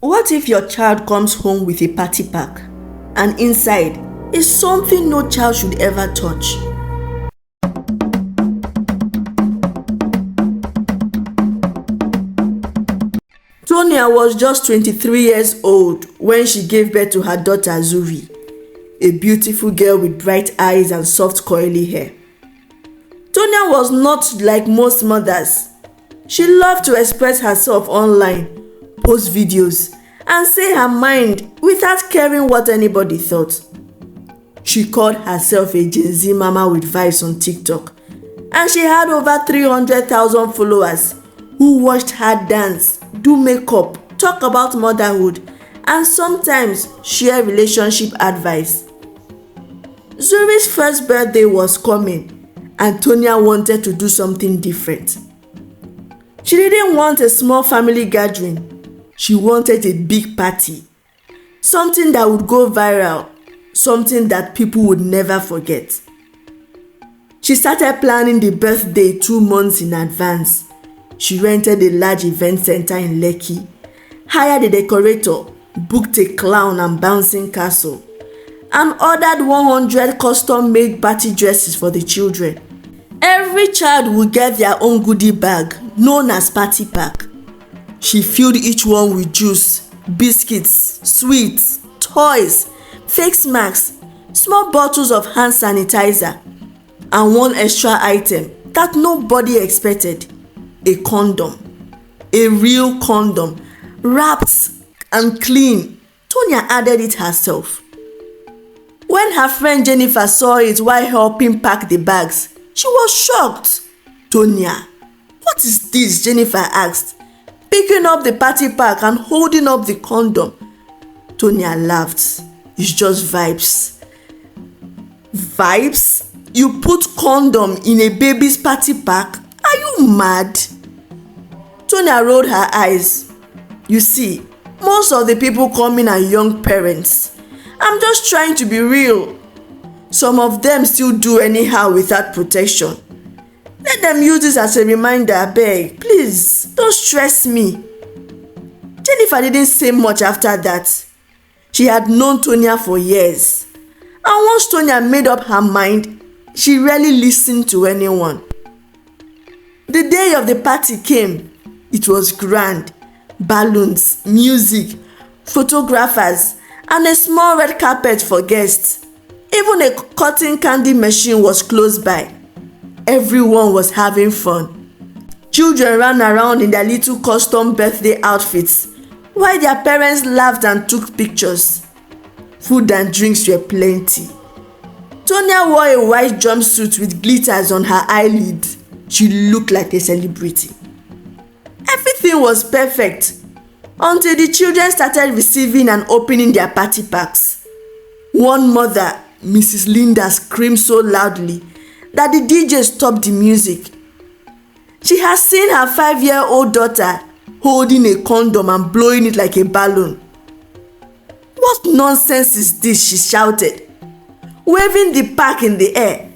What if your child comes home with a party pack and inside is something no child should ever touch? Tonya was just 23 years old when she gave birth to her daughter Zuri, a beautiful girl with bright eyes and soft curly hair. Tonya was not like most mothers. She loved to express herself online, post videos, and say her mind without caring what anybody thought. She called herself a Gen Z mama with vibes on TikTok, and she had over 300,000 followers who watched her dance, do makeup, talk about motherhood, and sometimes share relationship advice. Zuri's first birthday was coming, and Tonya wanted to do something different. She didn't want a small family gathering. She wanted a big party, something that would go viral, something that people would never forget. She started planning the birthday 2 months in advance. She rented a large event center in Lekki, hired a decorator, booked a clown and bouncing castle, and ordered 100 custom-made party dresses for the children. Every child would get their own goodie bag, known as party pack. She filled each one with juice, biscuits, sweets, toys, face masks, small bottles of hand sanitizer, and one extra item that nobody expected: a condom. A real condom, wrapped and clean. Tonya added it herself. When her friend Jennifer saw it while helping pack the bags, she was shocked. "Tonya, what is this?" Jennifer asked, picking up the party pack and holding up the condom. Tonya laughed. "It's just vibes." "Vibes? You put condom in a baby's party pack? Are you mad?" Tonya rolled her eyes. "You see, most of the people coming are young parents. I'm just trying to be real. Some of them still do anyhow without protection. Let them use this as a reminder, abeg. Please, don't stress me." Jennifer didn't say much after that. She had known Tonya for years, and once Tonya made up her mind, she rarely listened to anyone. The day of the party came. It was grand. Balloons, music, photographers, and a small red carpet for guests. Even a cotton candy machine was close by. Everyone was having fun. Children ran around in their little custom birthday outfits, while their parents laughed and took pictures. Food and drinks were plenty. Tonya wore a white jumpsuit with glitters on her eyelid. She looked like a celebrity. Everything was perfect until the children started receiving and opening their party packs. One mother, Mrs. Linda, screamed so loudly that the DJ stopped the music. She has seen her 5-year-old daughter holding a condom and blowing it like a balloon. "What nonsense is this?" she shouted, waving the pack in the air.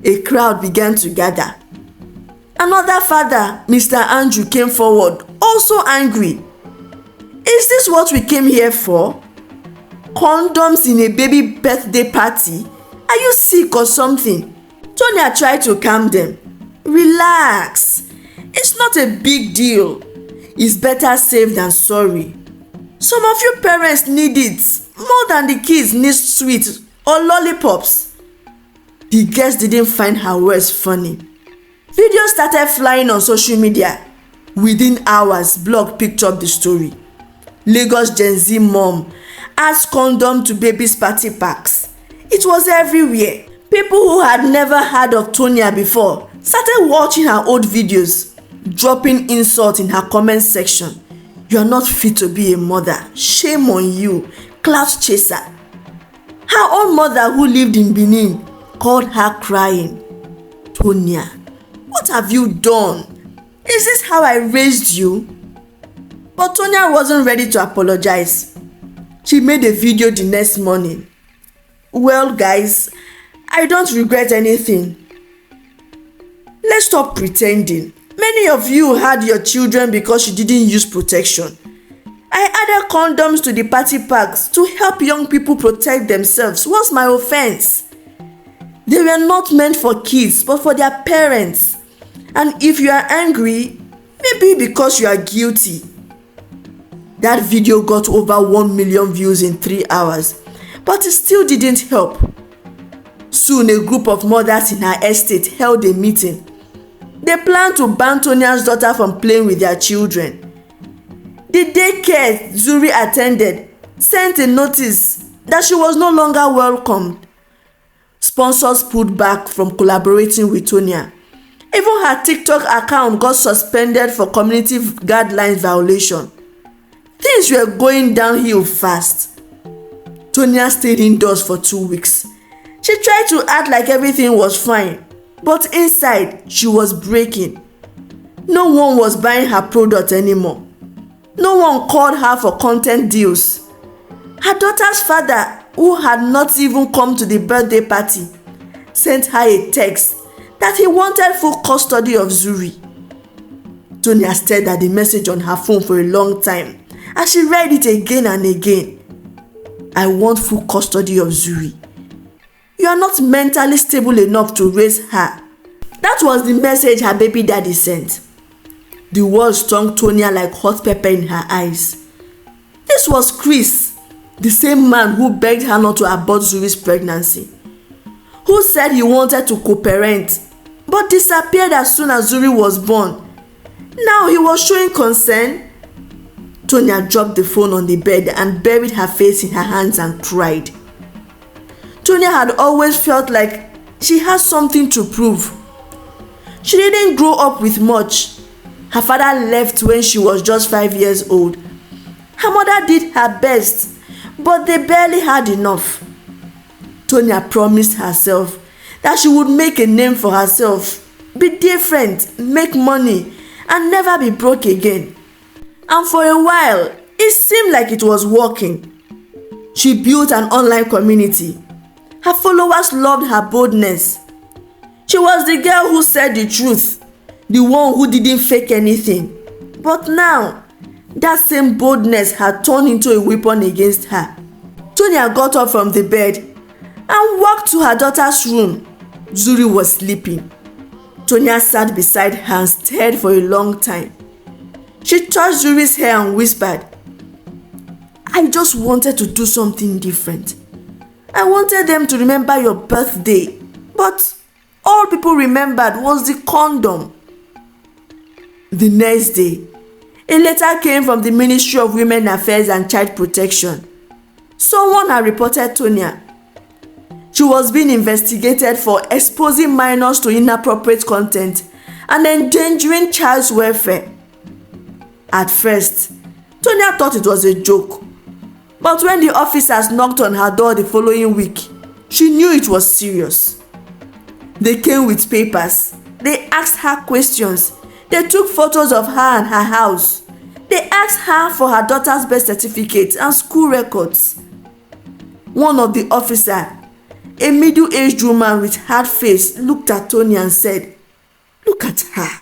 A crowd began to gather. Another father, Mr. Andrew, came forward, also angry. "Is this what we came here for? Condoms in a baby birthday party? Are you sick or something?" Tonya tried to calm them. "Relax. It's not a big deal. It's better safe than sorry. Some of you parents need it more than the kids need sweets or lollipops." The guests didn't find her words funny. Videos started flying on social media. Within hours, blog picked up the story. Lagos Gen Z mom adds condom to baby's party packs. It was everywhere. People who had never heard of Tonya before started watching her old videos, dropping insults in her comment section. "You are not fit to be a mother. Shame on you, clout chaser." Her own mother, who lived in Benin, called her crying. "Tonya, what have you done? Is this how I raised you?" But Tonya wasn't ready to apologize. She made a video the next morning. "Well, guys, I don't regret anything. Let's stop pretending. Many of you had your children because you didn't use protection. I added condoms to the party packs to help young people protect themselves. What's my offense? They were not meant for kids, but for their parents. And if you are angry, maybe because you are guilty. That video got over 1 million views in 3 hours, but it still didn't help. Soon, a group of mothers in her estate held a meeting. They planned to ban Tonia's daughter from playing with their children. The daycare Zuri attended sent a notice that she was no longer welcomed. Sponsors pulled back from collaborating with Tonia. Even her TikTok account got suspended for community guidelines violation. Things were going downhill fast. Tonia stayed indoors for 2 weeks. She tried to act like everything was fine, but inside she was breaking. No one was buying her product anymore. No one called her for content deals. Her daughter's father, who had not even come to the birthday party, sent her a text that he wanted full custody of Zuri. Tonia stared at the message on her phone for a long time as she read it again and again. I want full custody of Zuri. You are not mentally stable enough to raise her. That was the message her baby daddy sent. The words stung Tonia like hot pepper in her eyes. This was Chris, the same man who begged her not to abort Zuri's pregnancy, who said he wanted to co-parent but disappeared as soon as Zuri was born. Now he was showing concern. Tonia dropped the phone on the bed and buried her face in her hands and cried. Tonia had always felt like she had something to prove. She didn't grow up with much. Her father left when she was just 5 years old. Her mother did her best, but they barely had enough. Tonia promised herself that she would make a name for herself, be different, make money, and never be broke again. And for a while, it seemed like it was working. She built an online community. Her followers loved her boldness. She was the girl who said the truth, the one who didn't fake anything. But now, that same boldness had turned into a weapon against her. Tonia got up from the bed and walked to her daughter's room. Zuri was sleeping. Tonia sat beside her and stared for a long time. She touched Zuri's hair and whispered, I just wanted to do something different. I wanted them to remember your birthday, but all people remembered was the condom. The next day, a letter came from the Ministry of Women Affairs and Child Protection. Someone had reported Tonia. She was being investigated for exposing minors to inappropriate content and endangering child's welfare. At first, Tonia thought it was a joke. But when the officers knocked on her door the following week, she knew it was serious. They came with papers. They asked her questions. They took photos of her and her house. They asked her for her daughter's birth certificate and school records. One of the officers, a middle-aged woman with hard face, looked at Tonia and said, Look at her.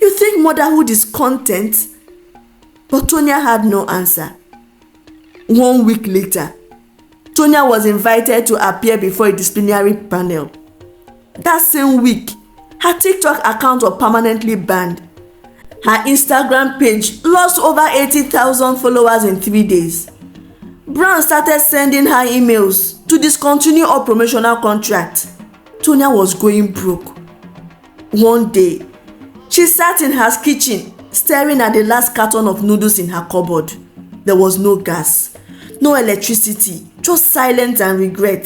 You think motherhood is content? But Tonia had no answer. 1 week later, Tonia was invited to appear before a disciplinary panel. That same week, her TikTok account was permanently banned. Her Instagram page lost over 80,000 followers in 3 days. Brands started sending her emails to discontinue all promotional contracts. Tonia was going broke. One day, she sat in her kitchen staring at the last carton of noodles in her cupboard. There was no gas, no electricity, just silence and regret.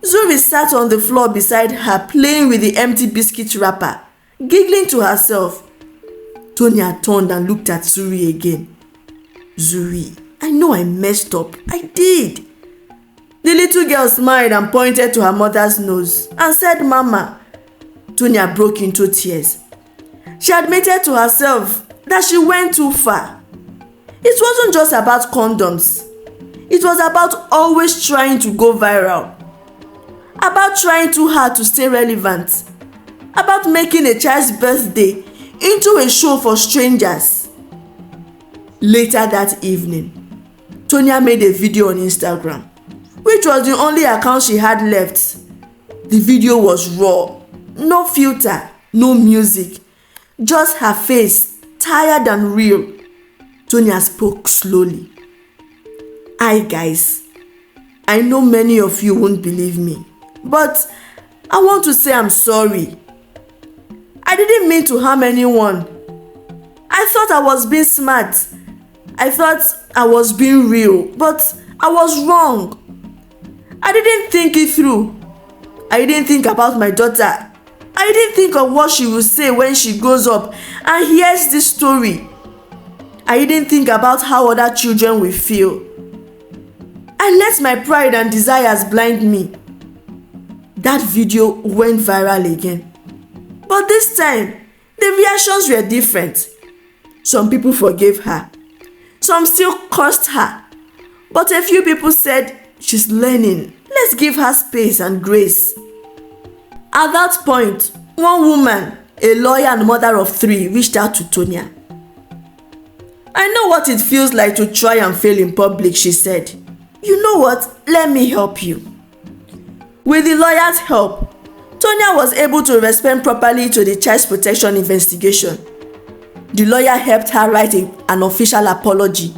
Zuri sat on the floor beside her, playing with the empty biscuit wrapper, giggling to herself. Tonia turned and looked at Zuri again. Zuri, I know I messed up. I did. The little girl smiled and pointed to her mother's nose and said, Mama. Tonia broke into tears. She admitted to herself that she went too far. It wasn't just about condoms. It was about always trying to go viral. About trying too hard to stay relevant. About making a child's birthday into a show for strangers. Later that evening, Tonya made a video on Instagram, which was the only account she had left. The video was raw, no filter, no music, just her face, tired and real. Tonya spoke slowly. Hi guys, I know many of you won't believe me, but I want to say I'm sorry. I didn't mean to harm anyone. I thought I was being smart. I thought I was being real, but I was wrong. I didn't think it through. I didn't think about my daughter. I didn't think of what she will say when she grows up and hears this story. I didn't think about how other children will feel. I let my pride and desires blind me. That video went viral again. But this time, the reactions were different. Some people forgave her. Some still cursed her. But a few people said, she's learning. Let's give her space and grace. At that point, one woman, a lawyer and mother of 3, reached out to Tonya. I know what it feels like to try and fail in public, she said. You know what? Let me help you. With the lawyer's help, Tonya was able to respond properly to the child protection investigation. The lawyer helped her write an official apology,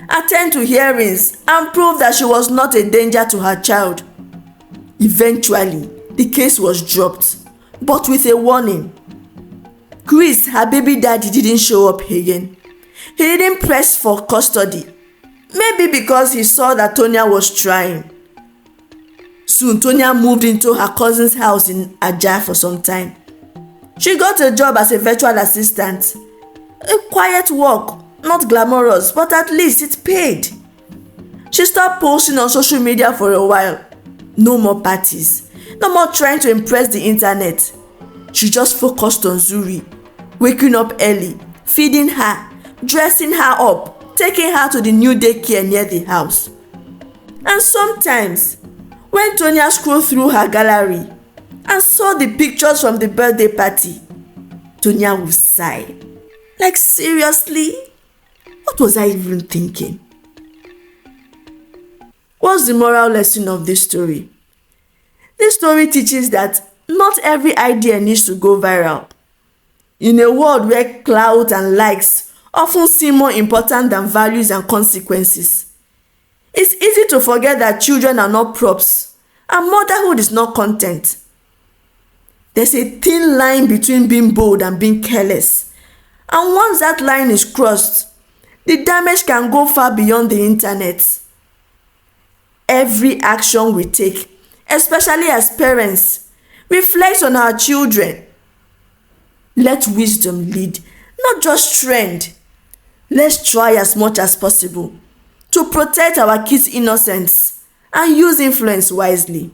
attend to hearings, and prove that she was not a danger to her child. Eventually, the case was dropped, but with a warning. Chris, her baby daddy, didn't show up again. He didn't press for custody, maybe because he saw that Tonya was trying. Soon, Tonya moved into her cousin's house in Ajah for some time. She got a job as a virtual assistant. A quiet work, not glamorous, but at least it paid. She stopped posting on social media for a while. No more parties, no more trying to impress the internet. She just focused on Zuri, waking up early, feeding her, dressing her up, taking her to the new daycare near the house. And sometimes, when Tonya scrolled through her gallery and saw the pictures from the birthday party, Tonya would sigh. Like, seriously? What was I even thinking? What's the moral lesson of this story? This story teaches that not every idea needs to go viral. In a world where clout and likes often seem more important than values and consequences, it's easy to forget that children are not props and motherhood is not content. There's a thin line between being bold and being careless. And once that line is crossed, the damage can go far beyond the internet. Every action we take, especially as parents, reflects on our children. Let wisdom lead, not just trend. Let's try as much as possible to protect our kids' innocence and use influence wisely.